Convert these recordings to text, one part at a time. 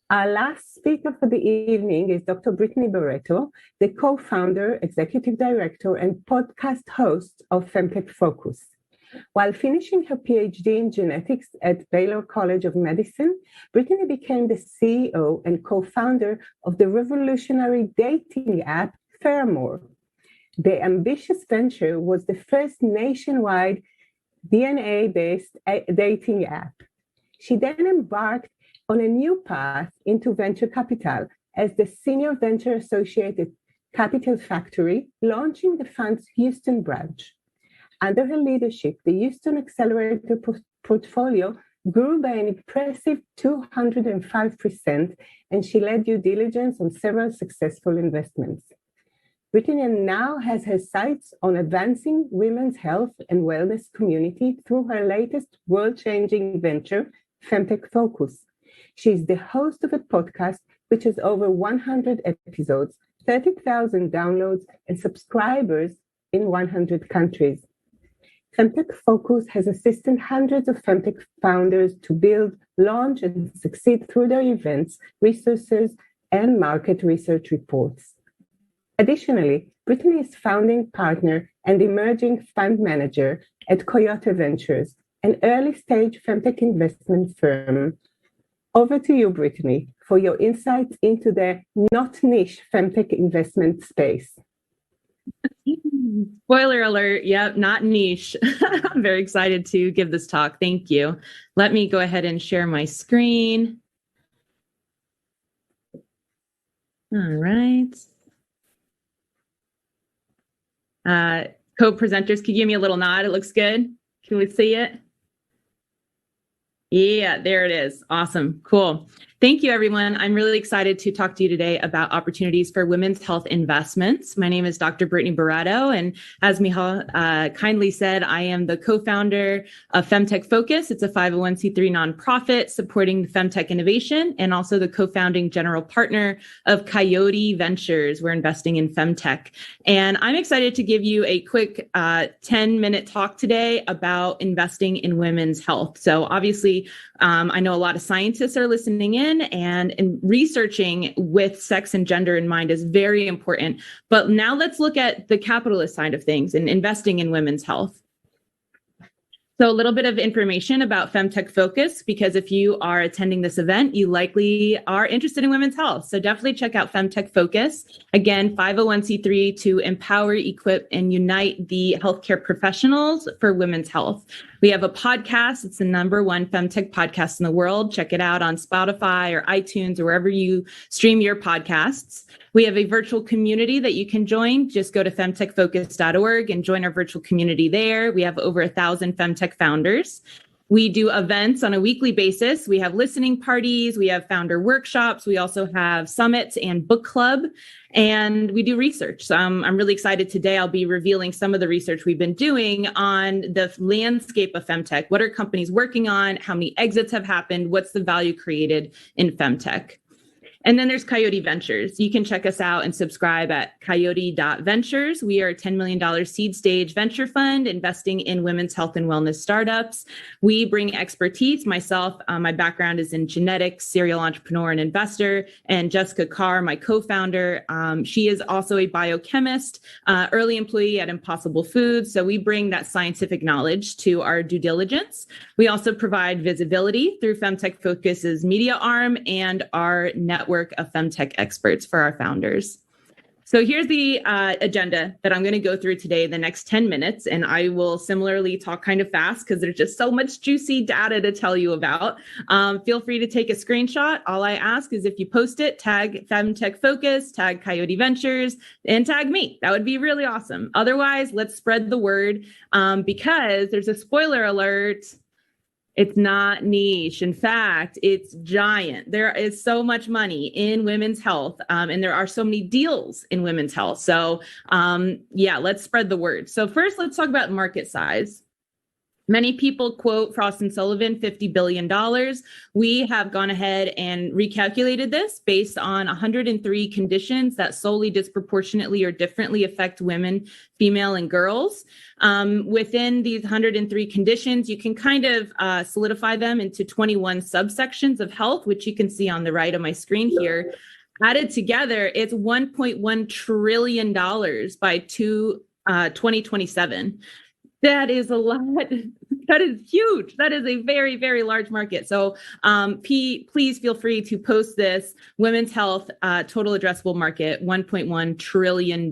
Our last speaker for the evening is Dr. Brittany Barreto, the co-founder, executive director, and podcast host of FemTech Focus. While finishing her PhD in genetics at Baylor College of Medicine, Brittany became the CEO and co-founder of the revolutionary dating app Fairmore. The ambitious venture was the first nationwide DNA-based dating app. She then embarked on a new path into venture capital as the senior venture associate at Capital Factory, launching the fund's Houston branch. Under her leadership, the Houston Accelerator portfolio grew by an impressive 205%, and she led due diligence on several successful investments. Brittany now has her sights on advancing women's health and wellness community through her latest world-changing venture, FemTech Focus. She is the host of a podcast which has over 100 episodes, 30,000 downloads, and subscribers in 100 countries. FemTech Focus has assisted hundreds of FemTech founders to build, launch, and succeed through their events, resources, and market research reports. Additionally, Brittany is founding partner and emerging fund manager at Coyote Ventures, an early-stage FemTech investment firm. Over to you, Brittany, for your insights into the not niche FemTech investment space. Spoiler alert, yep, not niche. I'm very excited to give this talk. Thank you. Let me go ahead and share my screen. All right. Co-presenters, can you give me a little nod? It looks good. Can we see it? Yeah, there it is. Awesome. Cool. Thank you, everyone. I'm really excited to talk to you today about opportunities for women's health investments. My name is Dr. Brittany Barreto, and as Michal kindly said, I am the co-founder of FemTech Focus. It's a 501c3 nonprofit supporting femtech innovation, and also the co-founding general partner of Coyote Ventures. We're investing in femtech. And I'm excited to give you a quick 10-minute talk today about investing in women's health. So obviously, I know a lot of scientists are listening in, and researching with sex and gender in mind is very important. But now let's look at the capitalist side of things and investing in women's health. So a little bit of information about FemTech Focus, because if you are attending this event, you likely are interested in women's health. So definitely check out FemTech Focus. Again, 501c3 to empower, equip, and unite the healthcare professionals for women's health. We have a podcast. It's the #1 FemTech podcast in the world. Check it out on Spotify or iTunes or wherever you stream your podcasts. We have a virtual community that you can join. Just go to femtechfocus.org and join our virtual community there. We have over 1,000 FemTech founders. We do events on a weekly basis. We have listening parties. We have founder workshops. We also have summits and book club. And we do research. So I'm really excited today. I'll be revealing some of the research we've been doing on the landscape of femtech. What are companies working on? How many exits have happened? What's the value created in femtech? And then there's Coyote Ventures. You can check us out and subscribe at coyote.ventures. We are a $10 million seed stage venture fund investing in women's health and wellness startups. We bring expertise. Myself, my background is in genetics, serial entrepreneur and investor, and Jessica Carr, my co-founder. She is also a biochemist, early employee at Impossible Foods. So we bring that scientific knowledge to our due diligence. We also provide visibility through FemTech Focus's media arm and our network of femtech experts for our founders. So here's the agenda that I'm going to go through today, the next 10 minutes, and I will similarly talk kind of fast because there's just so much juicy data to tell you about. Feel free to take a screenshot. All I ask is if you post it, tag FemTech Focus, tag Coyote Ventures, and tag me. That would be really awesome. Otherwise, let's spread the word because there's a spoiler alert. It's not niche. In fact, it's giant. There is so much money in women's health, and there are so many deals in women's health. So yeah, let's spread the word. So first, let's talk about market size. Many people quote Frost & Sullivan $50 billion. We have gone ahead and recalculated this based on 103 conditions that solely, disproportionately, or differently affect women, female, and girls. Within these 103 conditions, you can kind of solidify them into 21 subsections of health, which you can see on the right of my screen here. Added together, it's $1.1 trillion by 2027. That is a lot. That is huge. That is a very, very large market. So please feel free to post this. Women's health total addressable market, $1.1 trillion.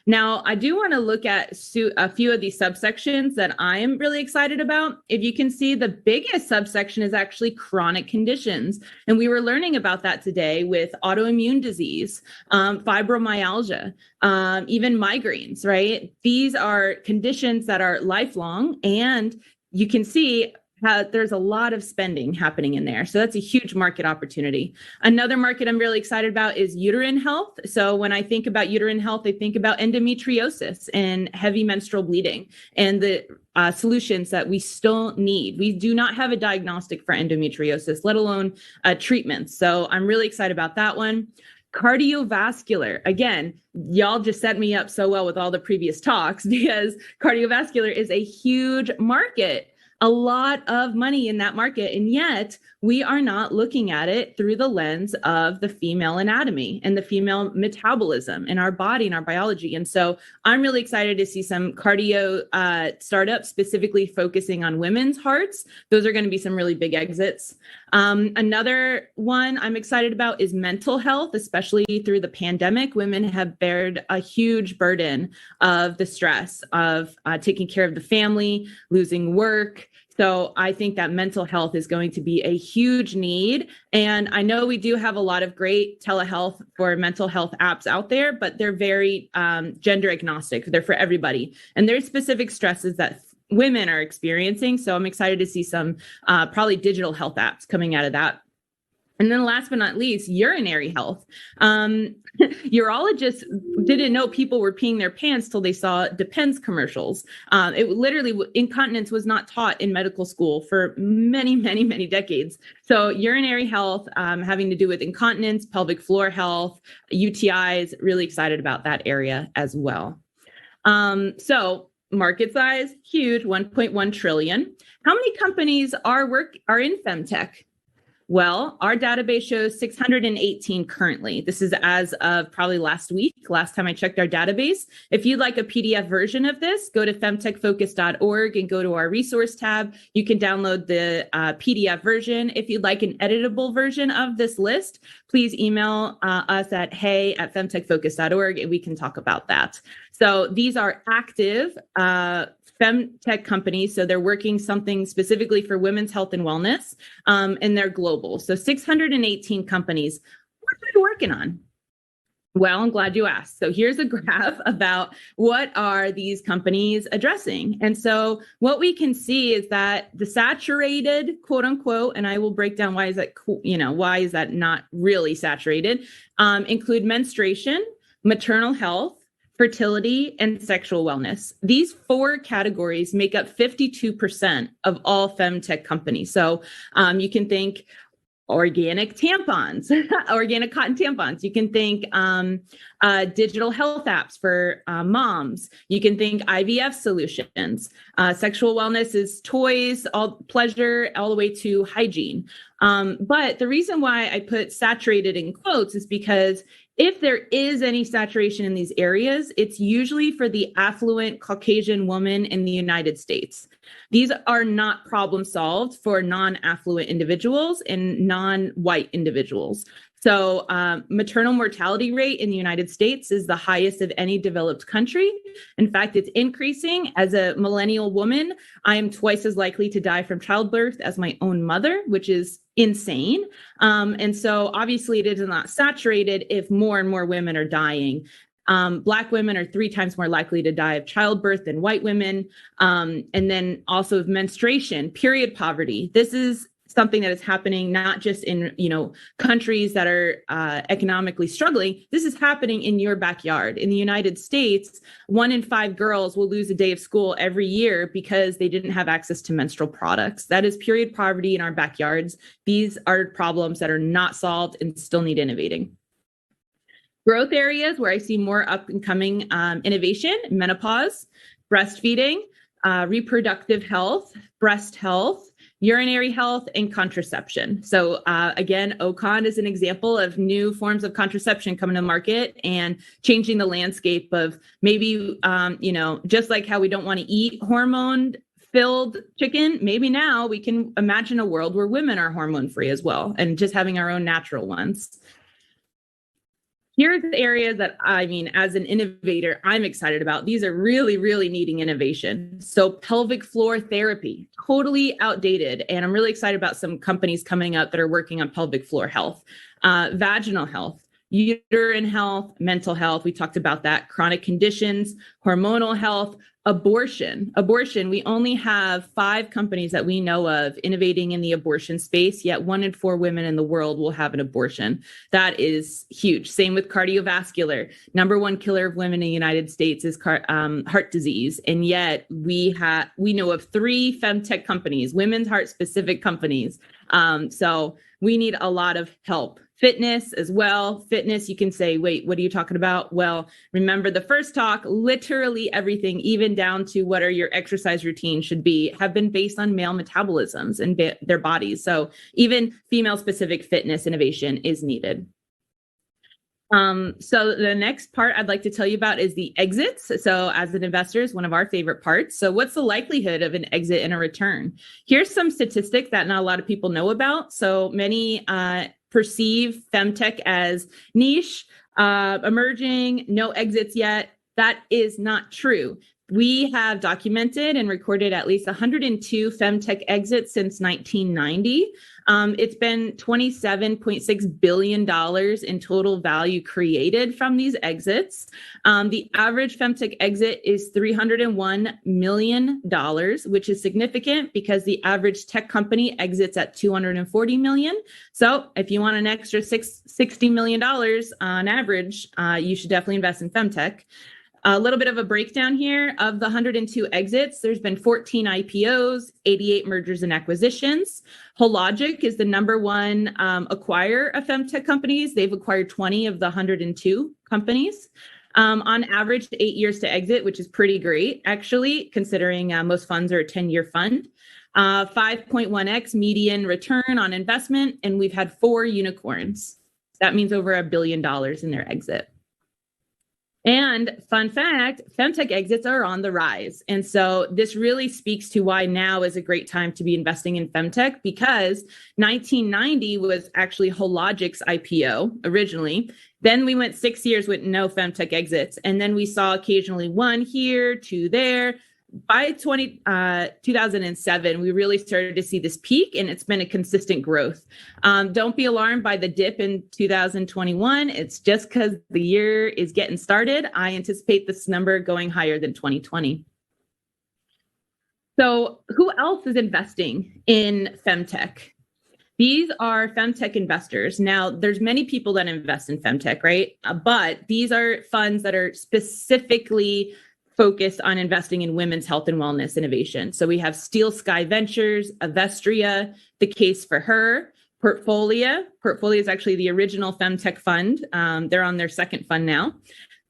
Now, I do want to look at a few of these subsections that I'm really excited about. If you can see, the biggest subsection is actually chronic conditions. And we were learning about that today with autoimmune disease, fibromyalgia, even migraines, right? These are conditions that are lifelong, and you can see how there's a lot of spending happening in there. So that's a huge market opportunity. Another market I'm really excited about is uterine health. So when I think about uterine health, I think about endometriosis and heavy menstrual bleeding and the solutions that we still need. We do not have a diagnostic for endometriosis, let alone treatments. So I'm really excited about that one. Cardiovascular. Again, y'all just set me up so well with all the previous talks, because cardiovascular is a huge market. A lot of money in that market, and yet we are not looking at it through the lens of the female anatomy and the female metabolism in our body and our biology. And so I'm really excited to see some cardio startups specifically focusing on women's hearts. Those are going to be some really big exits. Another one I'm excited about is mental health, especially through the pandemic. Women have bared a huge burden of the stress of taking care of the family, losing work. So I think that mental health is going to be a huge need. And I know we do have a lot of great telehealth for mental health apps out there, but they're very gender agnostic. They're for everybody. And there's specific stresses that women are experiencing. So I'm excited to see some probably digital health apps coming out of that. And then last but not least, urinary health. Urologists didn't know people were peeing their pants till they saw Depends commercials. It literally, incontinence was not taught in medical school for many, many, many decades. So urinary health, having to do with incontinence, pelvic floor health, UTIs, really excited about that area as well. So market size, huge, 1.1 trillion. How many companies are in FemTech? Well, our database shows 618 currently. This is as of probably last week, last time I checked our database. If you'd like a PDF version of this, go to femtechfocus.org and go to our resource tab. You can download the PDF version. If you'd like an editable version of this list, please email us at hey@femtechfocus.org and we can talk about that. So these are active FemTech companies. So they're working something specifically for women's health and wellness, and they're global. So 618 companies. What are they working on? Well, I'm glad you asked. So here's a graph about what are these companies addressing. And so what we can see is that the saturated, quote unquote, and I will break down why is that not really saturated, include menstruation, maternal health, fertility, and sexual wellness. These four categories make up 52% of all FemTech companies. So you can think organic tampons, organic cotton tampons. You can think digital health apps for moms. You can think IVF solutions. Sexual wellness is toys, all pleasure, all the way to hygiene. But the reason why I put saturated in quotes is because if there is any saturation in these areas, it's usually for the affluent Caucasian woman in the United States. These are not problem solved for non-affluent individuals and non-white individuals. So maternal mortality rate in the United States is the highest of any developed country. In fact, it's increasing. As a millennial woman, I am twice as likely to die from childbirth as my own mother, which is insane. And so obviously it is not saturated if more and more women are dying. Black women are 3 times more likely to die of childbirth than white women. And then also of menstruation, period poverty. This is something that is happening not just in, countries that are economically struggling. This is happening in your backyard. In the United States, 1 in 5 girls will lose a day of school every year because they didn't have access to menstrual products. That is period poverty in our backyards. These are problems that are not solved and still need innovating. Growth areas where I see more up and coming innovation: menopause, breastfeeding, reproductive health, breast health, urinary health, and contraception. So again, OCON is an example of new forms of contraception coming to market and changing the landscape of maybe, just like how we don't want to eat hormone-filled chicken, maybe now we can imagine a world where women are hormone-free as well and just having our own natural ones. Here's the areas that, as an innovator, I'm excited about. These are really, really needing innovation. So pelvic floor therapy, totally outdated. And I'm really excited about some companies coming up that are working on pelvic floor health, vaginal health, uterine health, mental health. We talked about that, chronic conditions, hormonal health, abortion. We only have 5 companies that we know of innovating in the abortion space, yet 1 in 4 women in the world will have an abortion. That is huge. Same with cardiovascular. Number 1 killer of women in the United States is heart disease. And yet we know of 3 FemTech companies, women's heart specific companies. So we need a lot of help. Fitness as well. Fitness, you can say, wait, what are you talking about? Well, remember the first talk, literally everything, even down to what are your exercise routines should be, have been based on male metabolisms and their bodies. So even female specific fitness innovation is needed. So the next part I'd like to tell you about is the exits. So as an investor is one of our favorite parts. So what's the likelihood of an exit and a return? Here's some statistics that not a lot of people know about. So many perceive FemTech as niche, emerging, no exits yet. That is not true. We have documented and recorded at least 102 FemTech exits since 1990. It's been $27.6 billion in total value created from these exits. The average FemTech exit is $301 million, which is significant because the average tech company exits at $240 million. So if you want an extra $60 million on average, you should definitely invest in FemTech. A little bit of a breakdown here. Of the 102 exits, there's been 14 IPOs, 88 mergers and acquisitions. Hologic is the number 1 acquirer of FemTech companies. They've acquired 20 of the 102 companies. On average, 8 years to exit, which is pretty great, actually, considering most funds are a 10-year fund. 5.1x median return on investment, and we've had 4 unicorns. That means over $1 billion in their exit. And fun fact, FemTech exits are on the rise. And so this really speaks to why now is a great time to be investing in FemTech, because 1990 was actually Hologic's IPO originally. Then we went 6 years with no FemTech exits. And then we saw occasionally 1 here, 2 there. By 2007, we really started to see this peak, and it's been a consistent growth. Don't be alarmed by the dip in 2021. It's just because the year is getting started. I anticipate this number going higher than 2020. So who else is investing in FemTech? These are FemTech investors. Now, there's many people that invest in FemTech, right? But these are funds that are specifically focused on investing in women's health and wellness innovation. So we have Steel Sky Ventures, Avestria, The Case for Her, Portfolio. Portfolio is actually the original FemTech fund. They're on their 2nd fund now.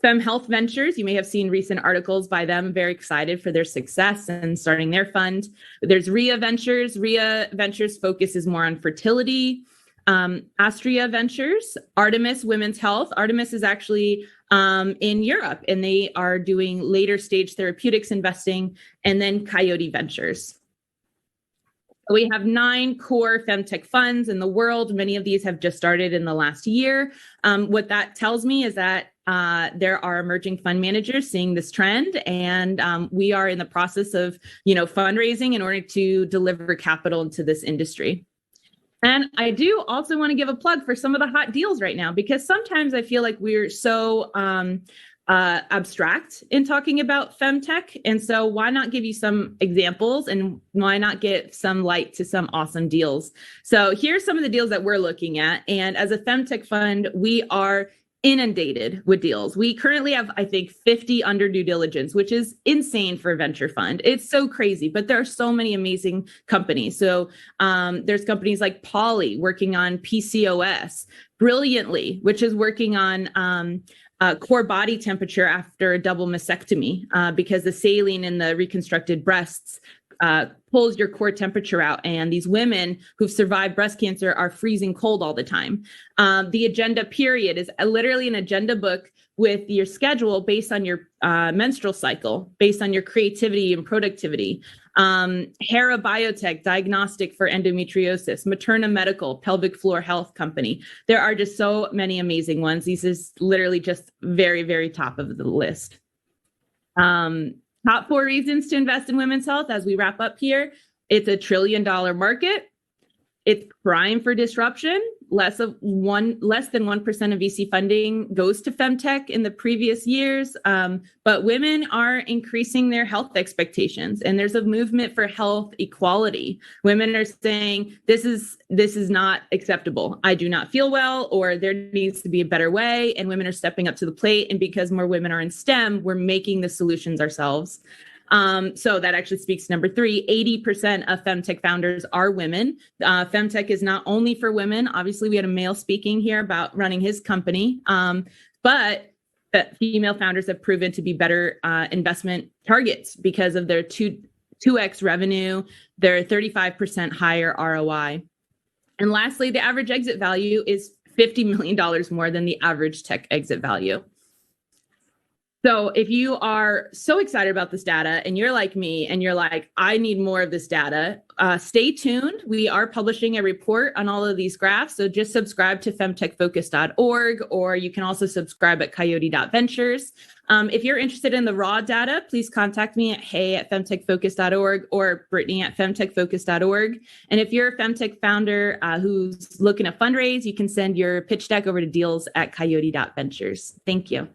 Fem Health Ventures, you may have seen recent articles by them, very excited for their success and starting their fund. There's Rhea Ventures. Rhea Ventures focuses more on fertility. Astria Ventures, Artemis Women's Health. Artemis is actually in Europe, and they are doing later stage therapeutics investing, and then Coyote Ventures. We have 9 core FemTech funds in the world. Many of these have just started in the last year. What that tells me is that there are emerging fund managers seeing this trend, and we are in the process of, fundraising in order to deliver capital into this industry. And I do also want to give a plug for some of the hot deals right now, because sometimes I feel like we're so abstract in talking about FemTech. And so why not give you some examples and why not get some light to some awesome deals? So here's some of the deals that we're looking at. And as a FemTech fund, we are inundated with deals. We currently have, I think, 50 under due diligence, which is insane for a venture fund. It's so crazy, but there are so many amazing companies. So there's companies like Poly working on PCOS, Brilliantly, which is working on core body temperature after a double mastectomy, because the saline in the reconstructed breasts pulls your core temperature out. And these women who've survived breast cancer are freezing cold all the time. The Agenda Period is literally an agenda book with your schedule based on your menstrual cycle, based on your creativity and productivity. Hera Biotech, diagnostic for endometriosis. Materna Medical, pelvic floor health company. There are just so many amazing ones. This is literally just very, very top of the list. Top 4 reasons to invest in women's health as we wrap up here. It's a $1 trillion market. It's prime for disruption. Less than 1% of VC funding goes to FemTech in the previous years, but women are increasing their health expectations, and there's a movement for health equality. Women are saying this is not acceptable. I do not feel well, or there needs to be a better way, and women are stepping up to the plate. And because more women are in STEM, we're making the solutions ourselves. So that actually speaks to number 3, 80% of FemTech founders are women. FemTech is not only for women. Obviously, we had a male speaking here about running his company, but female founders have proven to be better investment targets because of their 2x revenue, their 35% higher ROI. And lastly, the average exit value is $50 million more than the average tech exit value. So if you are so excited about this data and you're like me and you're like, I need more of this data, stay tuned. We are publishing a report on all of these graphs. So just subscribe to femtechfocus.org, or you can also subscribe at coyote.ventures. If you're interested in the raw data, please contact me at hey@femtechfocus.org or Brittany@femtechfocus.org. And if you're a FemTech founder who's looking to fundraise, you can send your pitch deck over to deals@coyote.ventures. Thank you.